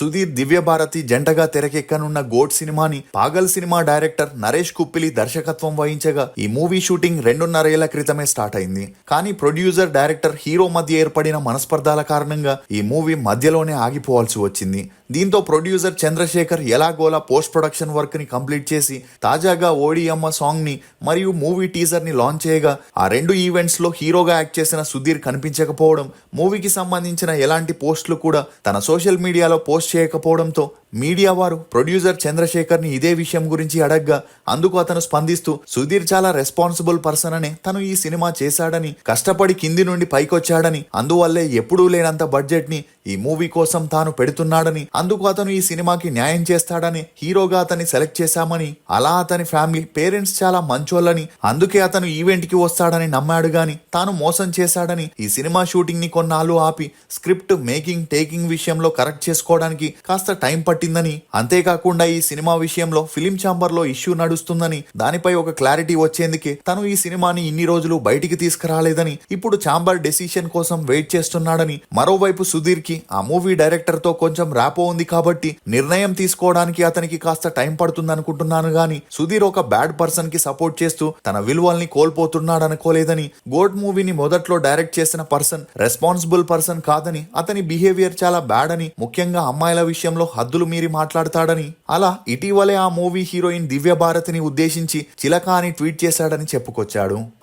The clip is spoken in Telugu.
సుధీర్, దివ్యభారతి జంటగా తెరకెక్కనున్న గోడ్ సినిమాని పాగల్ సినిమా డైరెక్టర్ నరేష్ కుప్పిలి దర్శకత్వం వహించగా ఈ మూవీ షూటింగ్ 2.5 ఏళ్ల క్రితమే స్టార్ట్ అయింది. కానీ ప్రొడ్యూసర్, డైరెక్టర్, హీరో మధ్య ఏర్పడిన మనస్పర్ధాల కారణంగా ఈ మూవీ మధ్యలోనే ఆగిపోవాల్సి వచ్చింది. దీంతో ప్రొడ్యూసర్ చంద్రశేఖర్ ఎలాగోలా పోస్ట్ ప్రొడక్షన్ వర్క్ ని కంప్లీట్ చేసి తాజాగా ఓడియమ్మ సాంగ్ ని మరియు మూవీ టీజర్ ని లాంచ్ చేయగా ఆ 2 ఈవెంట్స్ లో హీరోగా యాక్ట్ చేసిన సుధీర్ కనిపించకపోవడం, మూవీకి సంబంధించిన ఎలాంటి పోస్టులు కూడా తన సోషల్ మీడియాలో పోస్ట్ చేయకపోవడంతో మీడియా వారు ప్రొడ్యూసర్ చంద్రశేఖర్ ని ఇదే విషయం గురించి అడగ్గా అందుకు అతను స్పందిస్తూ సుధీర్ చాలా రెస్పాన్సిబుల్ పర్సన్ అనే తను ఈ సినిమా చేశాడని, కష్టపడి కింది నుండి పైకొచ్చాడని, అందువల్లే ఎప్పుడూ లేనంత బడ్జెట్ ని ఈ మూవీ కోసం తాను పెడుతున్నాడని, అందుకు అతను ఈ సినిమాకి న్యాయం చేస్తాడని హీరోగా అతన్ని సెలెక్ట్ చేశామని, అలా అతని ఫ్యామిలీ, పేరెంట్స్ చాలా మంచోళ్ళని, అందుకే అతను ఈవెంట్ కి వస్తాడని నమ్మాడు గాని తాను మోసం చేశాడని, ఈ సినిమా షూటింగ్ ని కొన్నాళ్ళు ఆపి స్క్రిప్ట్ మేకింగ్ టేకింగ్ విషయంలో కరెక్ట్ చేసుకోవడానికి కాస్త టైం పట్టిందని, అంతేకాకుండా ఈ సినిమా విషయంలో ఫిలిం ఛాంబర్ లో ఇష్యూ నడుస్తుందని, దానిపై ఒక క్లారిటీ వచ్చేందుకే తను ఈ సినిమాని ఇన్ని రోజులు బయటికి తీసుకురాలేదని, ఇప్పుడు ఛాంబర్ డెసిషన్ కోసం వెయిట్ చేస్తున్నాడని, మరోవైపు సుధీర్ కి ఆ మూవీ డైరెక్టర్ తో కొంచెం ర్యాపో ఉంది కాబట్టి నిర్ణయం తీసుకోవడానికి అతనికి కాస్త టైం పడుతుంది అనుకుంటున్నాను గాని సుధీర్ ఒక బ్యాడ్ పర్సన్ కి సపోర్ట్ చేస్తూ తన విలువల్ని కోల్పోతున్నాడు అనుకోలేదని, గోడ్ మూవీని మొదట్లో డైరెక్ట్ చేసిన పర్సన్ రెస్పాన్సిబుల్ పర్సన్ కాదని, అతని బిహేవియర్ చాలా బ్యాడ్ అని, ముఖ్యంగా అమ్మాయిల విషయంలో హద్దులు మీరి మాట్లాడతాడని, అలా ఇటీవలే ఆ మూవీ హీరోయిన్ దివ్యభారతిని ఉద్దేశించి చిలక అని ట్వీట్ చేశాడని చెప్పుకొచ్చాడు.